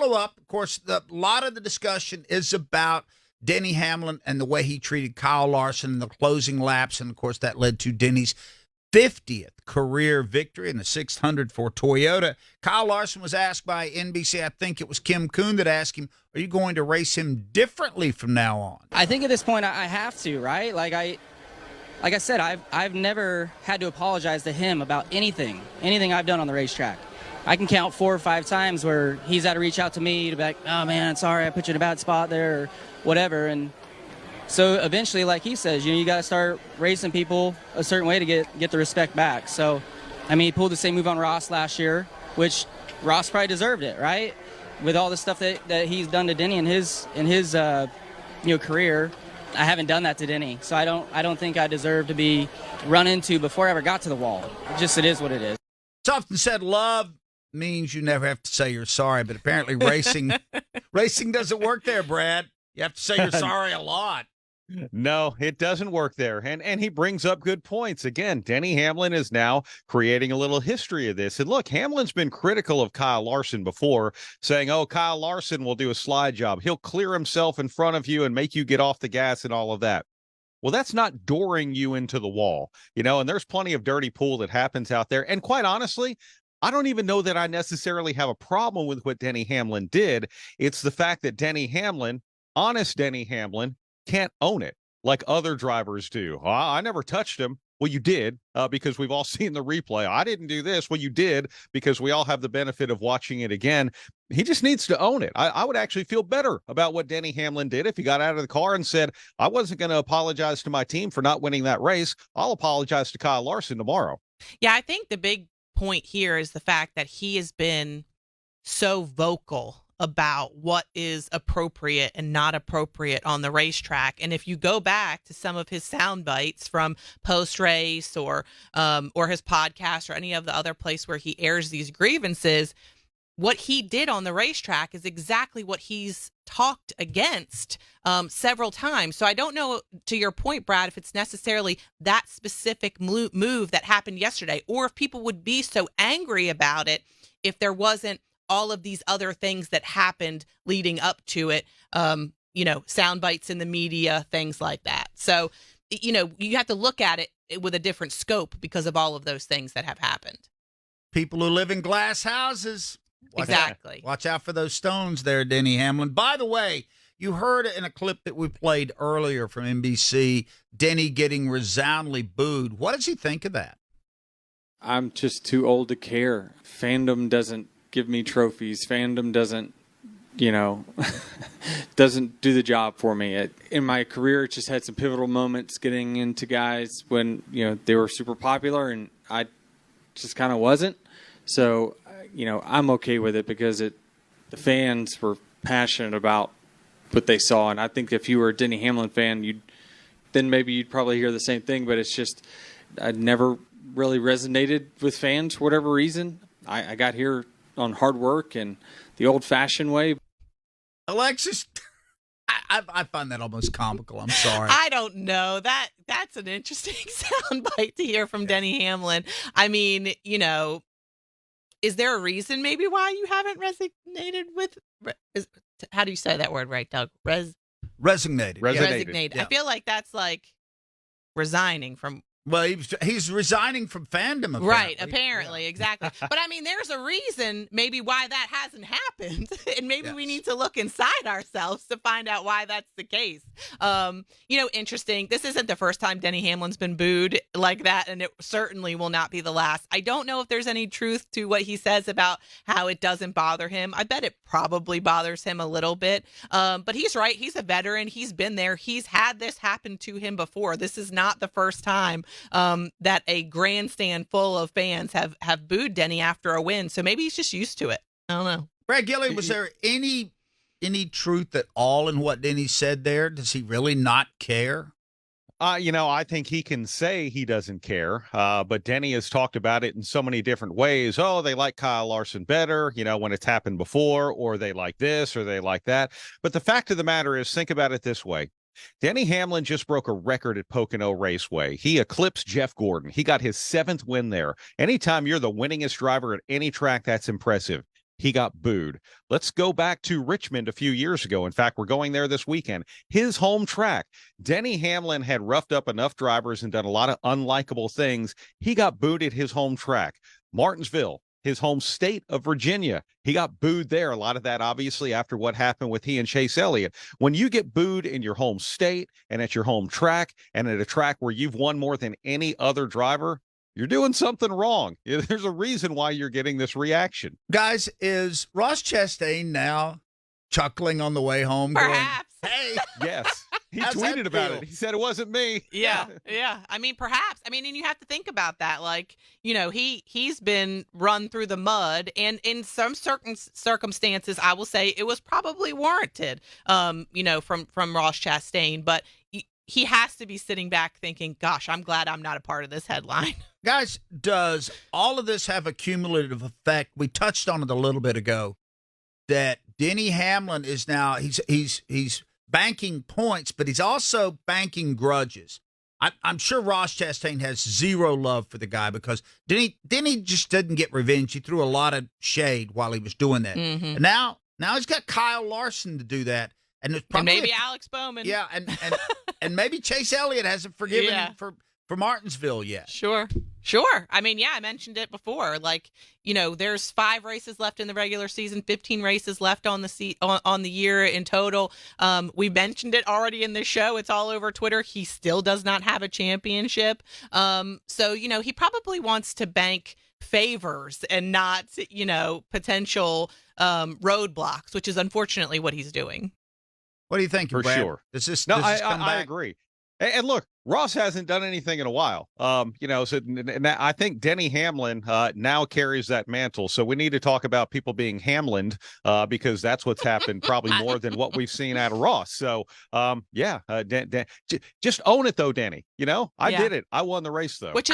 follow-up, of course, a lot of the discussion is about Denny Hamlin and the way he treated Kyle Larson in the closing laps, and, of course, that led to Denny's 50th career victory in the 600 for Toyota. Kyle Larson was asked by NBC, I think it was Kim Kuhn that asked him, are you going to race him differently from now on? I think at this point I have to, right? Like I said, I've never had to apologize to him about anything I've done on the racetrack. I can count 4 or 5 times where he's had to reach out to me to be like, oh man, sorry, I put you in a bad spot there, or whatever. And so eventually, like he says, you got to start racing people a certain way to get the respect back. So, I mean, he pulled the same move on Ross last year, which Ross probably deserved it, right? With all the stuff that he's done to Denny in his career. I haven't done that to Denny, so I don't think I deserve to be run into before I ever got to the wall. It is what it is. It's often said love means you never have to say you're sorry, but apparently racing doesn't work there, Brad. You have to say you're sorry a lot. No, it doesn't work there. And he brings up good points. Again, Denny Hamlin is now creating a little history of this. And look, Hamlin's been critical of Kyle Larson before, saying, oh, Kyle Larson will do a slide job. He'll clear himself in front of you and make you get off the gas and all of that. Well, that's not dooring you into the wall, and there's plenty of dirty pool that happens out there. And quite honestly, I don't even know that I necessarily have a problem with what Denny Hamlin did. It's the fact that Denny Hamlin, honest Denny Hamlin, can't own it like other drivers do. I never touched him. Well, you did, because we've all seen the replay. I didn't do this. Well, you did, because we all have the benefit of watching it again. He just needs to own it. I would actually feel better about what Denny Hamlin did if he got out of the car and said, I wasn't going to apologize to my team for not winning that race. I'll apologize to Kyle Larson tomorrow. Yeah, I think the big point here is the fact that he has been so vocal about what is appropriate and not appropriate on the racetrack. And if you go back to some of his sound bites from post-race or his podcast or any of the other place where he airs these grievances, what he did on the racetrack is exactly what he's talked against several times. So I don't know, to your point, Brad, if it's necessarily that specific move that happened yesterday, or if people would be so angry about it if there wasn't all of these other things that happened leading up to it, sound bites in the media, things like that. So, you have to look at it with a different scope because of all of those things that have happened. People who live in glass houses. Exactly. Watch out for those stones there, Denny Hamlin. By the way, you heard in a clip that we played earlier from NBC, Denny getting resoundingly booed. What does he think of that? I'm just too old to care. Fandom doesn't give me trophies. Fandom doesn't doesn't do the job for me. In my career, it just had some pivotal moments getting into guys when, they were super popular and I just kind of wasn't. So, I'm okay with it because the fans were passionate about what they saw. And I think if you were a Denny Hamlin fan, then maybe you'd probably hear the same thing, but it's just, I never really resonated with fans for whatever reason. I got here on hard work and the old-fashioned way. Alexis, I find that almost comical. I'm sorry. I don't know. That's an interesting soundbite to hear from Denny Hamlin. I mean, is there a reason maybe why you haven't resonated with? How do you say that word right, Doug? Resignated. Resignated. Yeah. I feel like that's like resigning from. Well, he's resigning from fandom, apparently. Right, apparently, yeah. Exactly. But, I mean, there's a reason maybe why that hasn't happened, and maybe we need to look inside ourselves to find out why that's the case. Interesting. This isn't the first time Denny Hamlin's been booed like that, and it certainly will not be the last. I don't know if there's any truth to what he says about how it doesn't bother him. I bet it probably bothers him a little bit, but he's right. He's a veteran. He's been there. He's had this happen to him before. This is not the first time that a grandstand full of fans have booed Denny after a win. So maybe he's just used to it. I don't know. Brad Gillie, was there any truth at all in what Denny said there? Does he really not care? I think he can say he doesn't care, but Denny has talked about it in so many different ways. Oh, they like Kyle Larson better, when it's happened before, or they like this, or they like that. But the fact of the matter is, think about it this way. Denny Hamlin just broke a record at Pocono Raceway. He eclipsed Jeff Gordon. He got his 7th win there. Anytime you're the winningest driver at any track, that's impressive. he got booed. Let's go back to Richmond a few years ago. In fact, we're going there this weekend. His home track. Denny Hamlin had roughed up enough drivers and done a lot of unlikable things. He got booed at his home track. Martinsville, his home state of Virginia, he got booed there. A lot of that, obviously, after what happened with he and Chase Elliott. When you get booed in your home state and at your home track and at a track where you've won more than any other driver, you're doing something wrong. There's a reason why you're getting this reaction. Guys, is Ross Chastain now chuckling on the way home? Perhaps. Going, hey, Yes. He How's tweeted that about feel? it. He said it wasn't me. Yeah. I mean, perhaps. I mean, and you have to think about that. Like, you know, he's been run through the mud, and in some certain circumstances, I will say it was probably warranted. You know, from Ross Chastain, but he has to be sitting back thinking, "Gosh, I'm glad I'm not a part of this headline." guys, does all of this have a cumulative effect? We touched on it a little bit ago that Denny Hamlin is now he's banking points, but he's also banking grudges. I'm sure Ross Chastain has zero love for the guy because Denny just didn't get revenge. He threw a lot of shade while he was doing that. Mm-hmm. And now he's got Kyle Larson to do that. And, there's probably And maybe Alex Bowman. Yeah, and maybe Chase Elliott hasn't forgiven Yeah. him for Martinsville yet. Sure. I mean, yeah, I mentioned it before. Like, you know, there's 5 races left in the regular season, 15 races left on the year in total. We mentioned it already in this show. It's all over Twitter. He still does not have a championship. So, you know, he probably wants to bank favors and not, you know, potential roadblocks, which is unfortunately what he's doing. What do you think, For Brad? sure. Does this No, come I back? agree. And look, Ross hasn't done anything in a while. You know, so and I think Denny Hamlin now carries that mantle. So we need to talk about people being Hamlined because that's what's happened probably more than what we've seen out of Ross. So, just own it, though, Denny. You know, I Yeah. did it. I won the race, though. Which is